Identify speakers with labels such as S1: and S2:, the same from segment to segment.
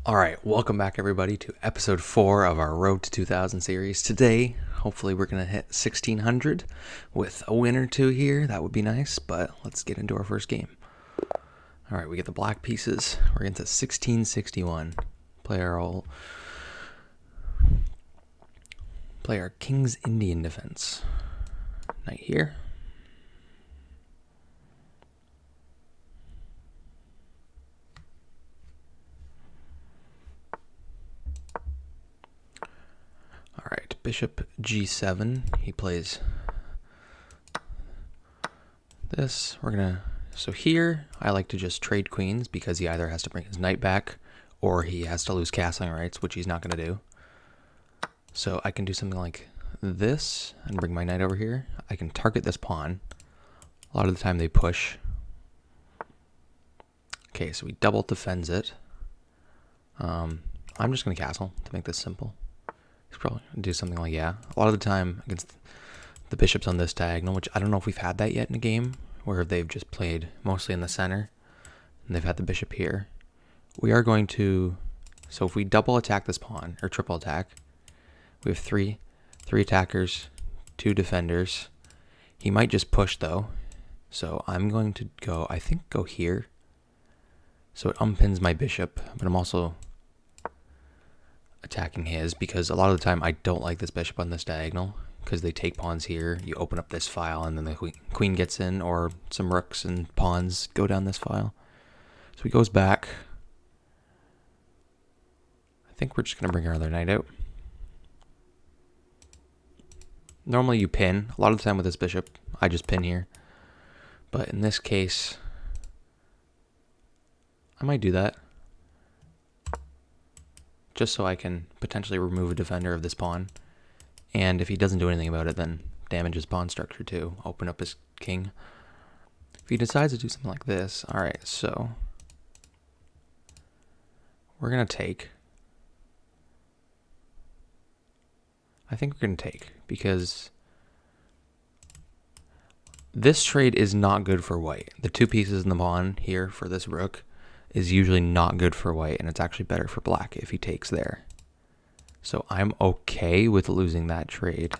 S1: All right, welcome back everybody to episode 4 of our Road to 2000 series. Today, hopefully we're going to hit 1600 with a win or two here. That would be nice, but let's get into our first game. All right, we get the black pieces. We're into 1661. Play our King's Indian defense. Knight here. Alright, bishop g7. He plays this. So here, I like to just trade queens because he either has to bring his knight back or he has to lose castling rights, which he's not going to do. So I can do something like this and bring my knight over here. I can target this pawn. A lot of the time they push. Okay, so he double defends it. I'm just going to castle to make this simple. He's probably going to do something like, yeah. A lot of the time against the bishops on this diagonal, which I don't know if we've had that yet in a game, where they've just played mostly in the center, and they've had the bishop here. We are going to, so if we double attack this pawn, or triple attack, we have three attackers, 2 defenders. He might just push though, so I'm going to go, I think go here. So it unpins my bishop, but I'm also attacking his because a lot of the time I don't like this bishop on this diagonal because they take pawns here. You open up this file and then the queen gets in, or some rooks and pawns go down this file. So he goes back. I think we're just going to bring our other knight out. Normally you pin. A lot of the time with this bishop, I just pin here. But in this case, I might do that, just so I can potentially remove a defender of this pawn. And if he doesn't do anything about it, then damage his pawn structure too. Open up his king. If he decides to do something like this, alright, so we're going to take. I think we're going to take, because this trade is not good for white. The 2 pieces in the pawn here for this rook is usually not good for white, and it's actually better for black if he takes there. So I'm okay with losing that trade.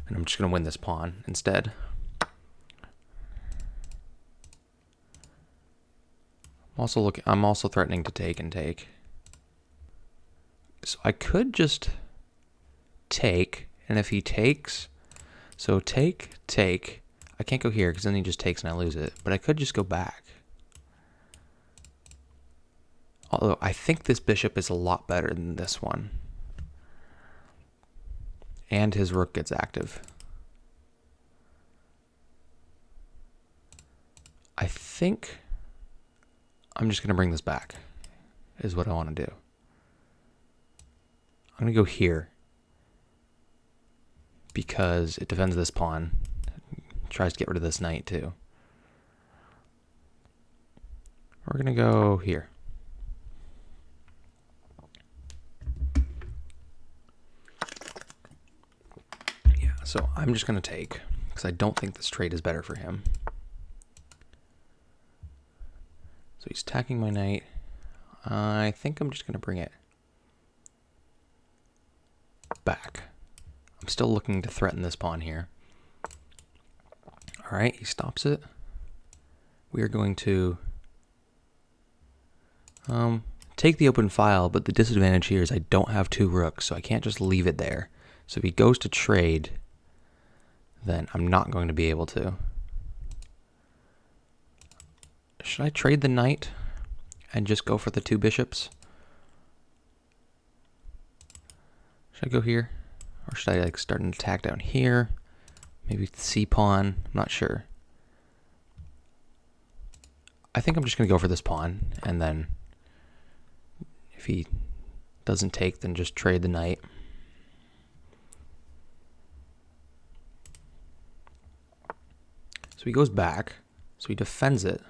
S1: And I'm just going to win this pawn instead. I'm also threatening to take and take. So I could just take, and if he takes, so take, I can't go here because then he just takes and I lose it, but I could just go back. Although I think this bishop is a lot better than this one. And his rook gets active. I think I'm just going to bring this back, is what I want to do. I'm going to go here, because it defends this pawn. It tries to get rid of this knight too. We're going to go here. So I'm just going to take, because I don't think this trade is better for him. So he's attacking my knight. I think I'm just going to bring it back. I'm still looking to threaten this pawn here. All right, he stops it. We are going to take the open file, but the disadvantage here is I don't have 2 rooks, so I can't just leave it there. So if he goes to trade, then I'm not going to be able to. Should I trade the knight and just go for the 2 bishops? Should I go here? Or should I start an attack down here? Maybe C pawn, I'm not sure. I think I'm just going to go for this pawn, and then if he doesn't take, then just trade the knight. So he goes back, so he defends it.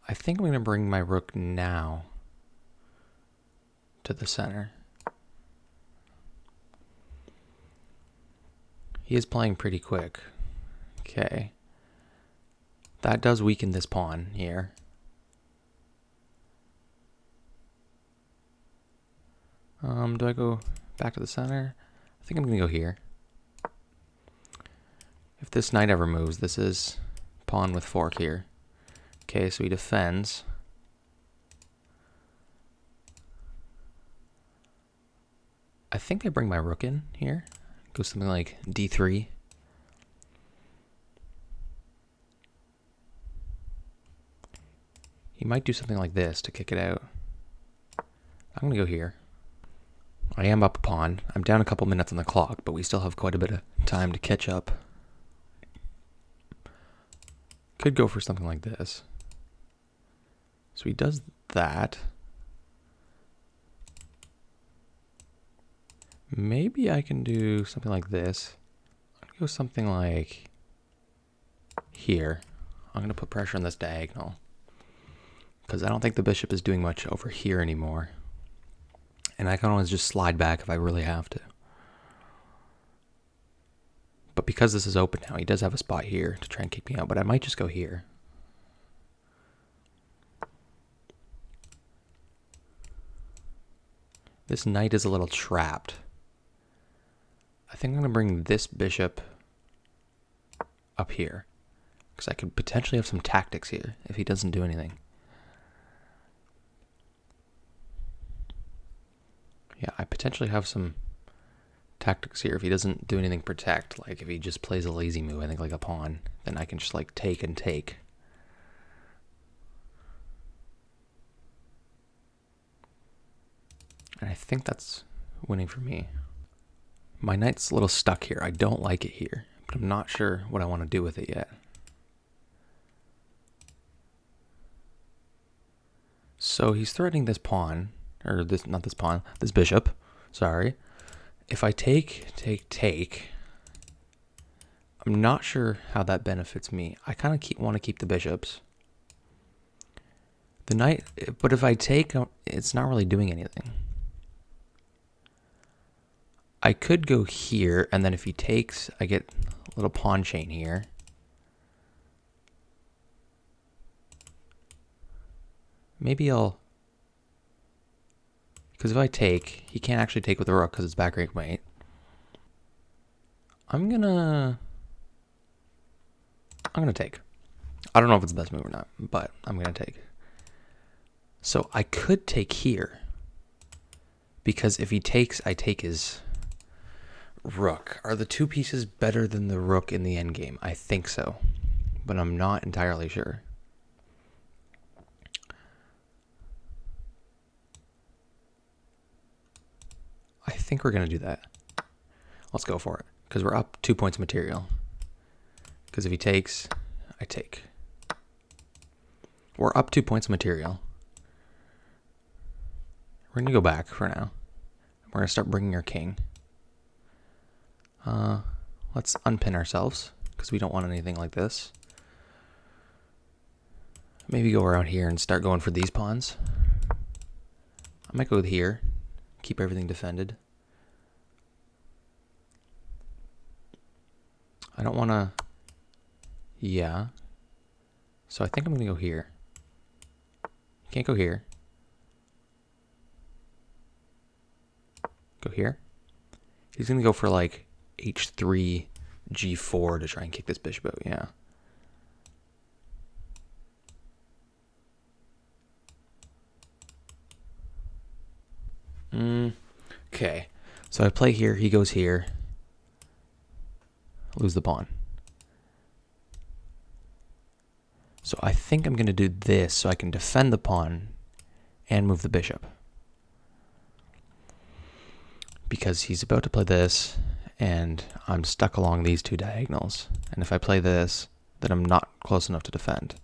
S1: I think I'm going to bring my rook now to the center. He is playing pretty quick. Okay. That does weaken this pawn here. Do I go back to the center? I think I'm going to go here. If this knight ever moves, this is pawn with fork here. Okay, so he defends. I think I bring my rook in here. Go something like d3. He might do something like this to kick it out. I'm going to go here. I am up a pawn. I'm down a couple minutes on the clock, but we still have quite a bit of time to catch up. Could go for something like this. So he does that. Maybe I can do something like this. I'm going to go something like here. I'm going to put pressure on this diagonal, because I don't think the bishop is doing much over here anymore. And I can always just slide back if I really have to. But because this is open now, he does have a spot here to try and kick me out, but I might just go here. This knight is a little trapped. I think I'm going to bring this bishop up here, because I could potentially have some tactics here if he doesn't do anything. Yeah, I potentially have some tactics here if he doesn't do anything protect. Like if he just plays a lazy move, I think like a pawn, then I can just like take and take. And I think that's winning for me. My knight's a little stuck here. I don't like it here, but I'm not sure what I want to do with it yet. So he's threatening this pawn, or this, not this pawn, this bishop, sorry. If I take, I'm not sure how that benefits me. I kind of want to keep the bishops. The knight, but if I take, it's not really doing anything. I could go here, and then if he takes, I get a little pawn chain here. Maybe I'll, because if I take, he can't actually take with the rook because it's back rank mate. I'm gonna take. I don't know if it's the best move or not, but I'm gonna take. So I could take here, because if he takes, I take his rook. Are the two pieces better than the rook in the endgame? I think so, but I'm not entirely sure. I think we're going to do that. Let's go for it, because we're up 2 points material. Because if he takes, I take. We're up 2 points material. We're going to go back for now. We're going to start bringing our king. Let's unpin ourselves, because we don't want anything like this. Maybe go around here and start going for these pawns. I might go with here. Keep everything defended. I don't want to... Yeah. So I think I'm going to go here. Can't go here. Go here. He's going to go for like h3, g4 to try and kick this bishop out. Yeah. Okay. So I play here. He goes here. Lose the pawn. So I think I'm going to do this so I can defend the pawn and move the bishop. Because he's about to play this, and I'm stuck along these two diagonals. And if I play this, then I'm not close enough to defend.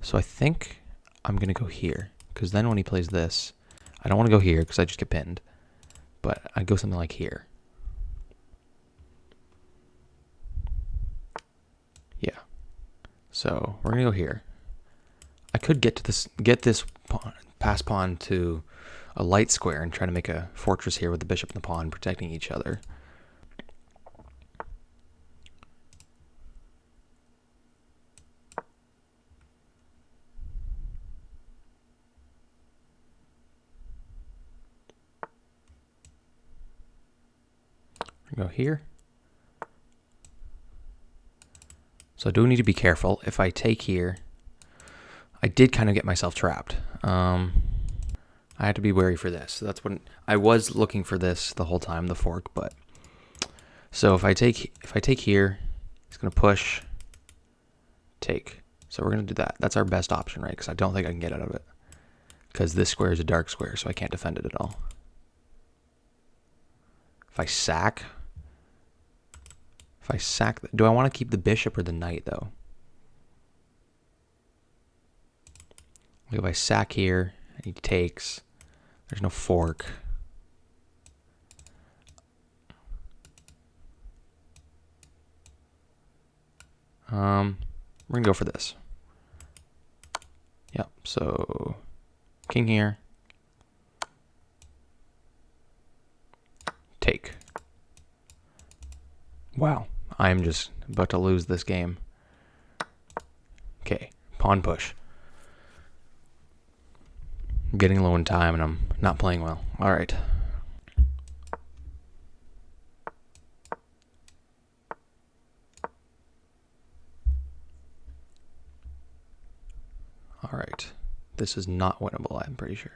S1: So I think I'm going to go here, because then when he plays this, I don't want to go here because I just get pinned, but I go something like here. Yeah. So we're going to go here. I could get this pawn, pass pawn to a light square and try to make a fortress here with the bishop and the pawn protecting each other. Go here. So I do need to be careful. If I take here, I did kind of get myself trapped. I had to be wary for this. So that's when I was looking for this the whole time, the fork. But so if I take here, it's gonna push, take. So we're gonna do that. That's our best option, right? Because I don't think I can get out of it. Because this square is a dark square, so I can't defend it at all. If I sack, do I want to keep the bishop or the knight though? Like if I sack here and he takes, there's no fork. We're gonna go for this. Yep. So king here. Take. Wow. I'm just about to lose this game. Okay. Pawn push. I'm getting low in time and I'm not playing well. All right. All right. This is not winnable, I'm pretty sure.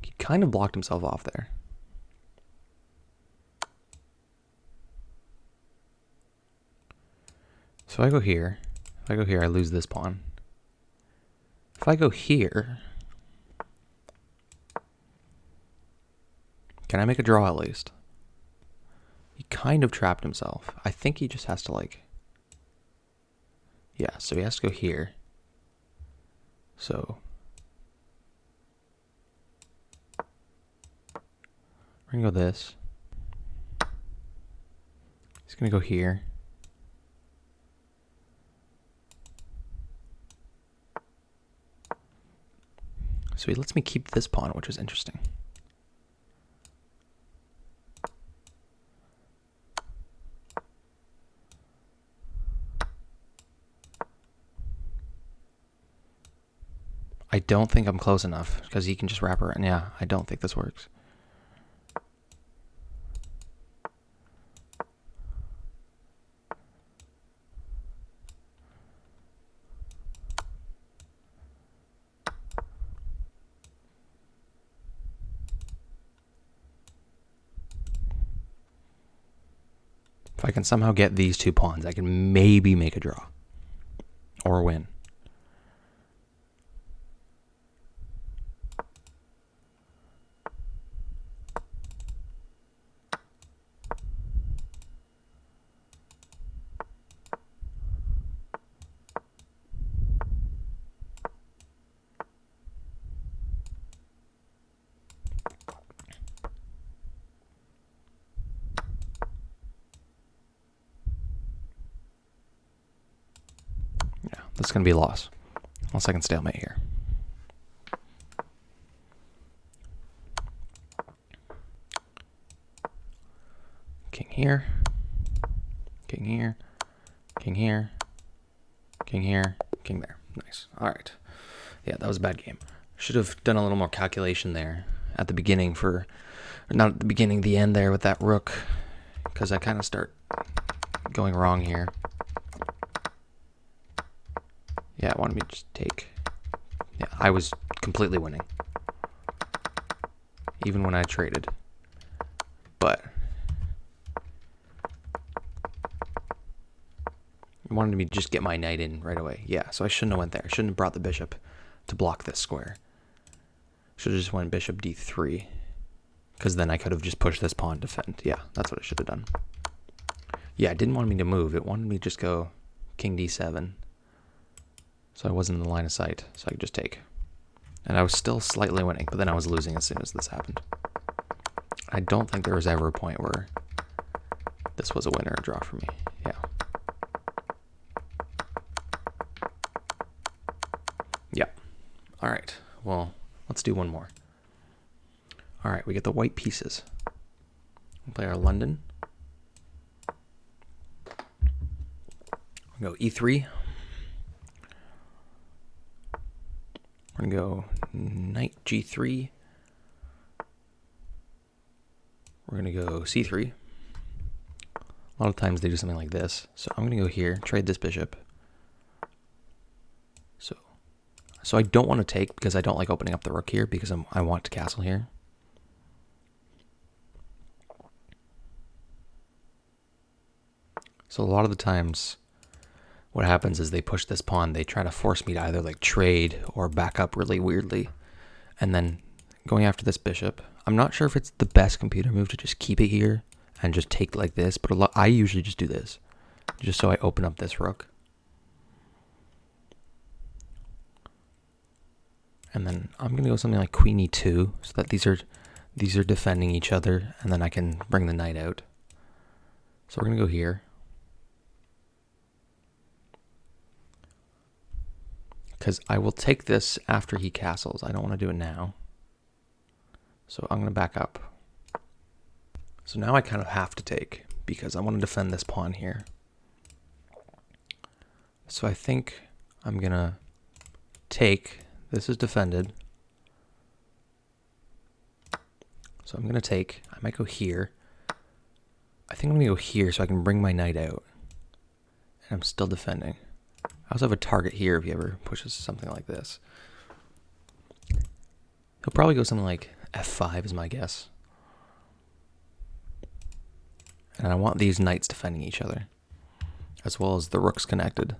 S1: He kind of blocked himself off there. So I go here. If I go here, I lose this pawn. If I go here, can I make a draw at least? He kind of trapped himself. I think he just has to like... Yeah, so he has to go here. So... we're gonna go this. He's gonna go here. So he lets me keep this pawn, which is interesting. I don't think I'm close enough because he can just wrap around. Yeah, I don't think this works. If I can somehow get these two pawns, I can maybe make a draw or win. This is going to be a loss. Unless I can stalemate here. King here. King here. King here. King here. King there. Nice. All right. Yeah, that was a bad game. Should have done a little more calculation there at the beginning for... Not at the beginning, the end there with that rook. Because I kind of start going wrong here. Yeah, it wanted me to just take. Yeah, I was completely winning. Even when I traded. But it wanted me to just get my knight in right away. Yeah, so I shouldn't have went there. I shouldn't have brought the bishop to block this square. Should have just went bishop d3. Because then I could have just pushed this pawn to defend. Yeah, that's what I should have done. Yeah, it didn't want me to move. It wanted me to just go king d7. So I wasn't in the line of sight, so I could just take. And I was still slightly winning, but then I was losing as soon as this happened. I don't think there was ever a point where this was a win or a draw for me. Yeah. Yeah. All right. Well, let's do one more. All right, we get the white pieces. We'll play our London. We're going to go e3. We're going to go knight g3. We're going to go c3. A lot of times they do something like this. So I'm going to go here, trade this bishop. So I don't want to take because I don't like opening up the rook here because I want to castle here. So a lot of the times what happens is they push this pawn. They try to force me to either like trade or back up really weirdly. And then going after this bishop. I'm not sure if it's the best computer move to just keep it here and just take like this. But I usually just do this just so I open up this rook. And then I'm going to go something like queen e2 so that these are defending each other, and then I can bring the knight out. So we're going to go here. Because I will take this after he castles. I don't want to do it now. So I'm going to back up. So now I kind of have to take because I want to defend this pawn here. So I think I'm going to take. This is defended. So I'm going to take. I might go here. I think I'm going to go here so I can bring my knight out. And I'm still defending. I also have a target here if he ever pushes something like this. He'll probably go something like f5 is my guess. And I want these knights defending each other, as well as the rooks connected.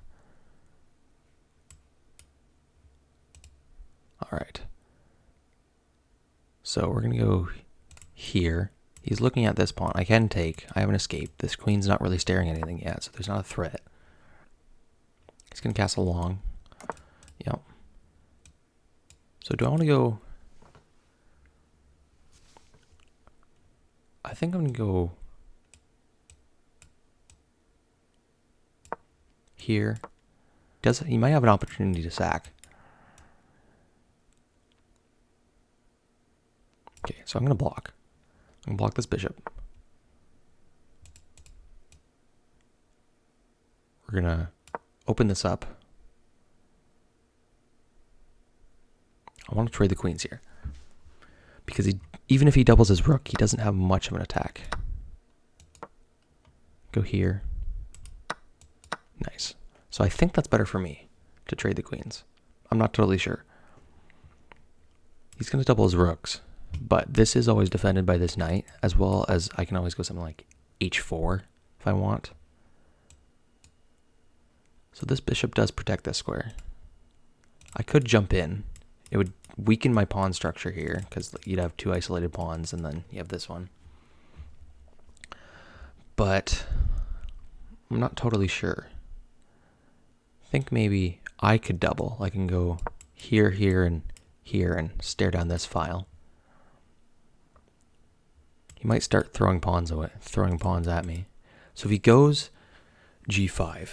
S1: All right. So we're going to go here. He's looking at this pawn. I can take. I have an escape. This queen's not really staring at anything yet, so there's not a threat. He's going to castle long. Yep. So do I want to go... I think I'm going to go here. He might have an opportunity to sack. Okay, so I'm going to block. I'm going to block this bishop. We're going to open this up. I want to trade the queens here. Because even if he doubles his rook, he doesn't have much of an attack. Go here. Nice. So I think that's better for me to trade the queens. I'm not totally sure. He's going to double his rooks. But this is always defended by this knight, as well as I can always go something like h4 if I want. So this bishop does protect this square. I could jump in. It would weaken my pawn structure here, because you'd have two isolated pawns, and then you have this one. But I'm not totally sure. I think maybe I could double. I can go here, here, and stare down this file. He might start throwing pawns at me. So if he goes g5,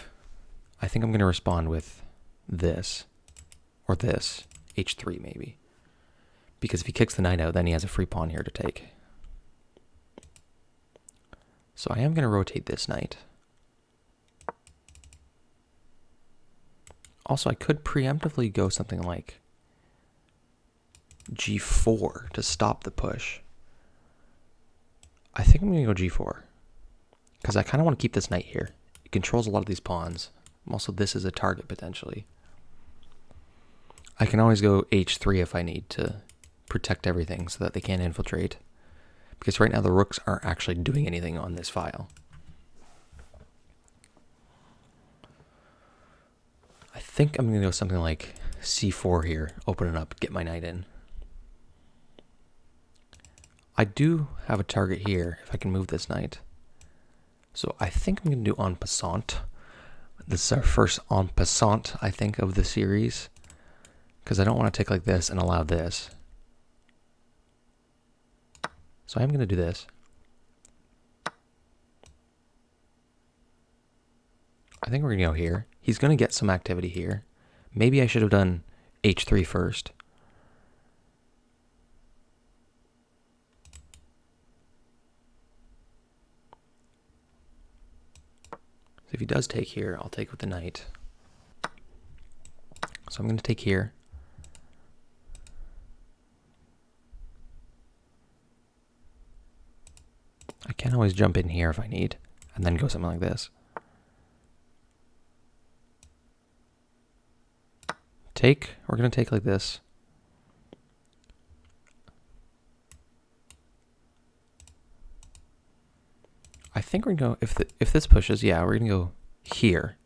S1: I think I'm going to respond with this, or this, h3 maybe. Because if he kicks the knight out, then he has a free pawn here to take. So I am going to rotate this knight. Also, I could preemptively go something like g4 to stop the push. I think I'm going to go g4. Because I kind of want to keep this knight here. It controls a lot of these pawns. Also, this is a target potentially. I can always go h3 if I need to protect everything so that they can't infiltrate. Because right now the rooks aren't actually doing anything on this file. I think I'm going to go something like c4 here. Open it up, get my knight in. I do have a target here if I can move this knight. So I think I'm going to do en passant. This is our first en passant, I think, of the series. Because I don't want to take like this and allow this. So I'm going to do this. I think we're going to go here. He's going to get some activity here. Maybe I should have done h3 first. if he does take here, I'll take with the knight. So I'm going to take here. I can always jump in here if I need, and then go something like this. Take, we're going to take like this. I think we're going to go, if this pushes, yeah, we're going to go here.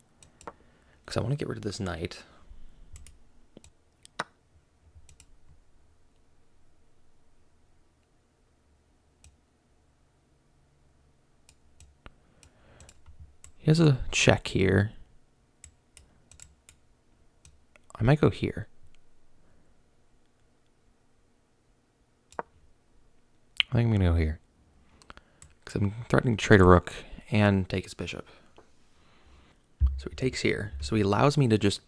S1: Because I want to get rid of this knight. He has a check here. I might go here. I think I'm going to go here. Because I'm threatening to trade a rook and take his bishop. So he takes here. So he allows me to just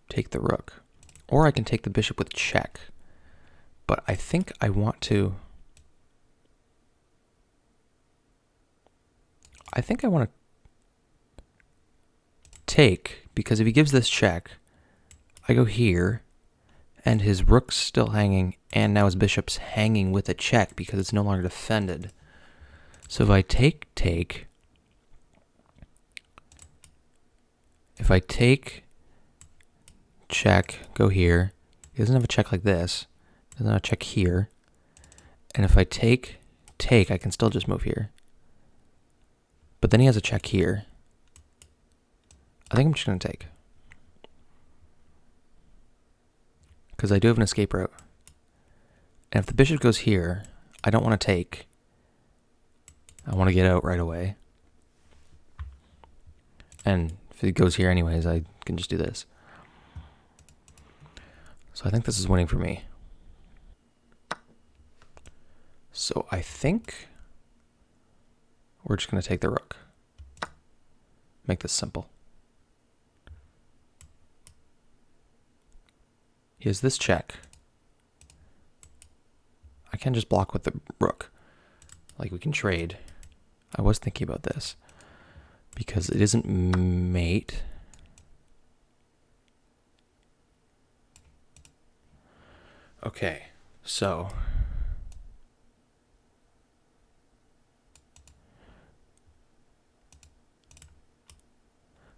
S1: take the rook. Or I can take the bishop with check. But I think I want to... I think I want to take, because if he gives this check, I go here, and his rook's still hanging, and now his bishop's hanging with a check because it's no longer defended. So if I take, if I take, check, go here, he doesn't have a check like this, he doesn't have a check here, and if I take, I can still just move here. But then he has a check here. I think I'm just going to take. Because I do have an escape route. And if the bishop goes here, I don't want to take. I want to get out right away. And if it goes here anyways, I can just do this. So I think this is winning for me. So I think we're just going to take the rook. Make this simple. He has this check. I can just block with the rook. Like, we can trade. I was thinking about this. Because it isn't mate. Okay, so...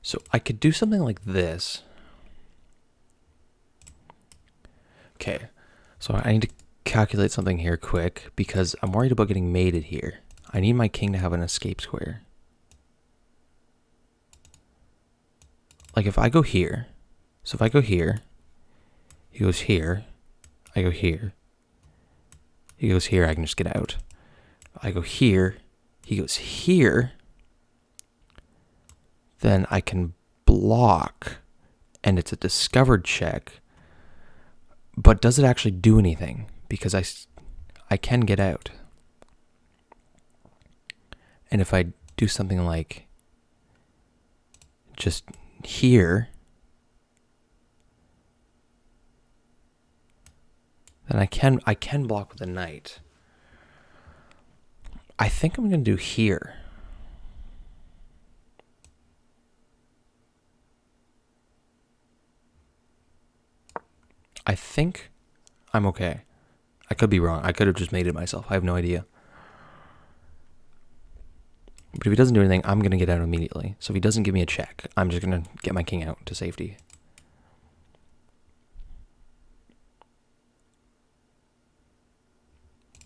S1: So I could do something like this. Okay, so I need to calculate something here quick because I'm worried about getting mated here. I need my king to have an escape square. Like if I go here, so if I go here, he goes here, I go here, he goes here, I can just get out. I go here, he goes here, then I can block, and it's a discovered check. But does it actually do anything? Because I can get out. And if I do something like just here, then I can block with a knight. I think I'm going to do here. I think I'm okay. I could be wrong. I could have just made it myself. I have no idea. But if he doesn't do anything, I'm going to get out immediately. So if he doesn't give me a check, I'm just going to get my king out to safety.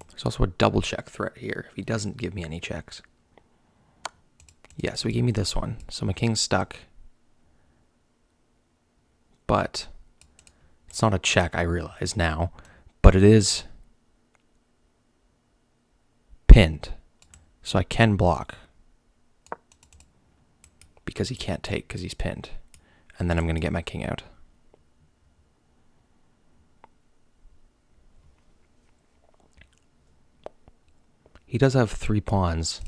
S1: There's also a double check threat here if he doesn't give me any checks. Yeah, so he gave me this one. So my king's stuck. But... it's not a check, I realize now, but it is pinned, so I can block because he can't take because he's pinned, and then I'm going to get my king out. He does have 3 pawns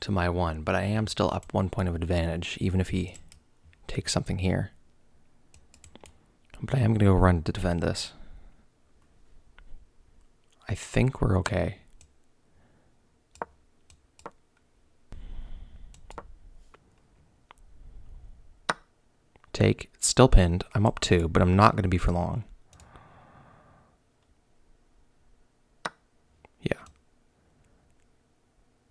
S1: to my 1, but I am still up 1 point of advantage, even if he takes something here. But I am going to go run to defend this. I think we're okay. take. It's still pinned. I'm up 2, but I'm not going to be for long. Yeah.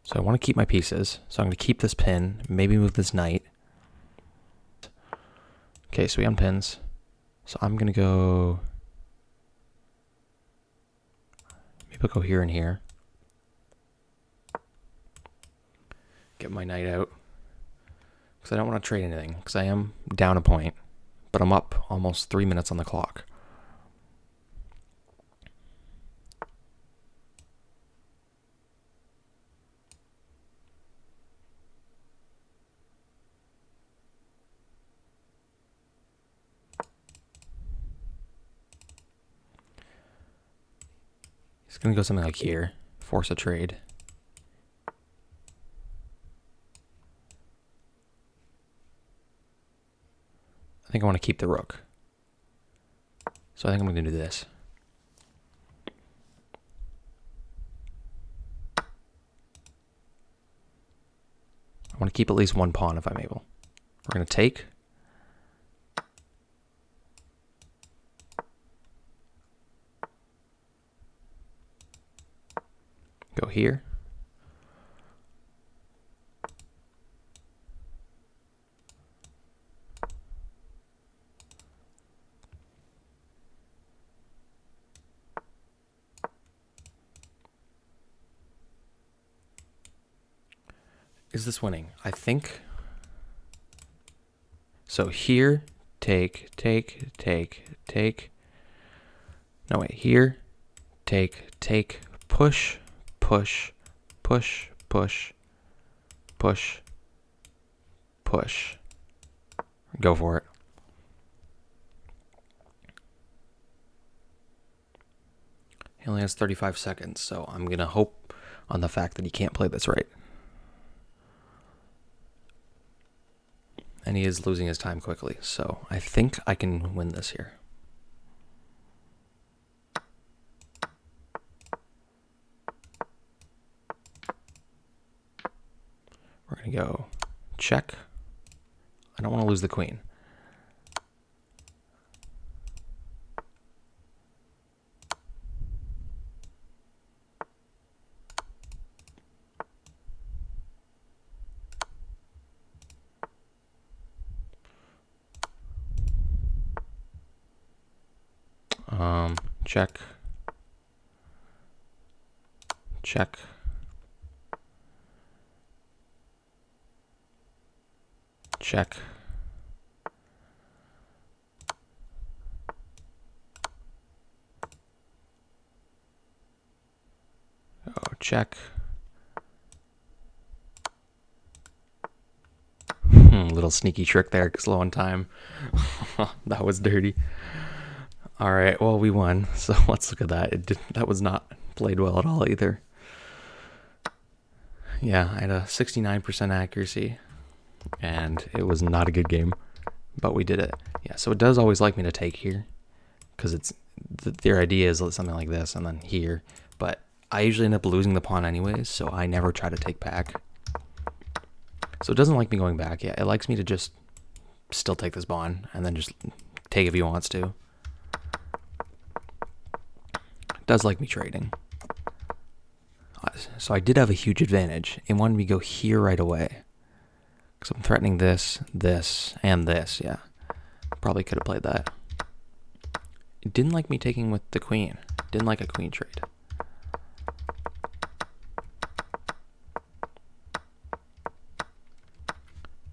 S1: So I want to keep my pieces. So I'm going to keep this pin, maybe move this knight. Okay, so we unpins. So I'm going to go... Maybe I'll go here and here. Get my knight out. Because I don't want to trade anything. Because I am down a point. But I'm up almost 3 minutes on the clock. It's going to go something like here. Force a trade. I think I want to keep the rook. So I think I'm going to do this. I want to keep at least one pawn if I'm able. We're going to take. Go here. Is this winning? I think. So here, take. No, wait, here, take, push. Go for it. He only has 35 seconds, so I'm going to hope on the fact that he can't play this right. And he is losing his time quickly, so I think I can win this here. We're going to go check. I don't want to lose the queen. Check. Check. Check. Oh, check. Little sneaky trick there, slow on time. That was dirty. All right, well, we won, so let's look at that. That was not played well at all either. Yeah, I had a 69% accuracy, and it was not a good game, but we did it. Yeah, so it does always like me to take here, because it's their idea is something like this, and then here, but I usually end up losing the pawn anyways, so I never try to take back. So it doesn't like me going back. Yeah, it likes me to just still take this pawn, and then just take if he wants to. It does like me trading. So I did have a huge advantage. It wanted me to go here right away. Because I'm threatening this, this, and this, yeah. Probably could have played that. It didn't like me taking with the queen. It didn't like a queen trade.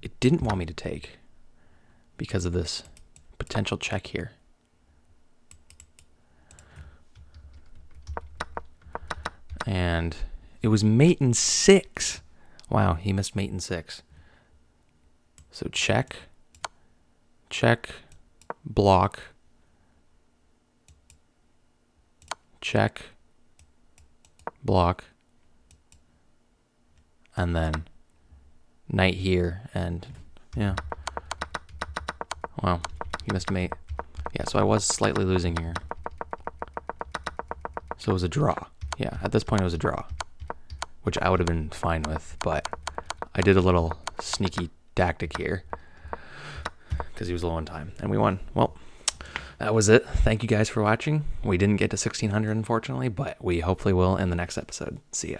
S1: It didn't want me to take because of this potential check here. And it was mate in 6. Wow, he missed mate in 6. So check, check, block, check, block, and then knight here, and yeah. Wow, he missed mate. Yeah, so I was slightly losing here. So it was a draw. Yeah, at this point it was a draw, which I would have been fine with, but I did a little sneaky tactic here because he was low on time, and we won. Well, that was it. Thank you guys for watching. We didn't get to 1600, unfortunately, but we hopefully will in the next episode. See ya.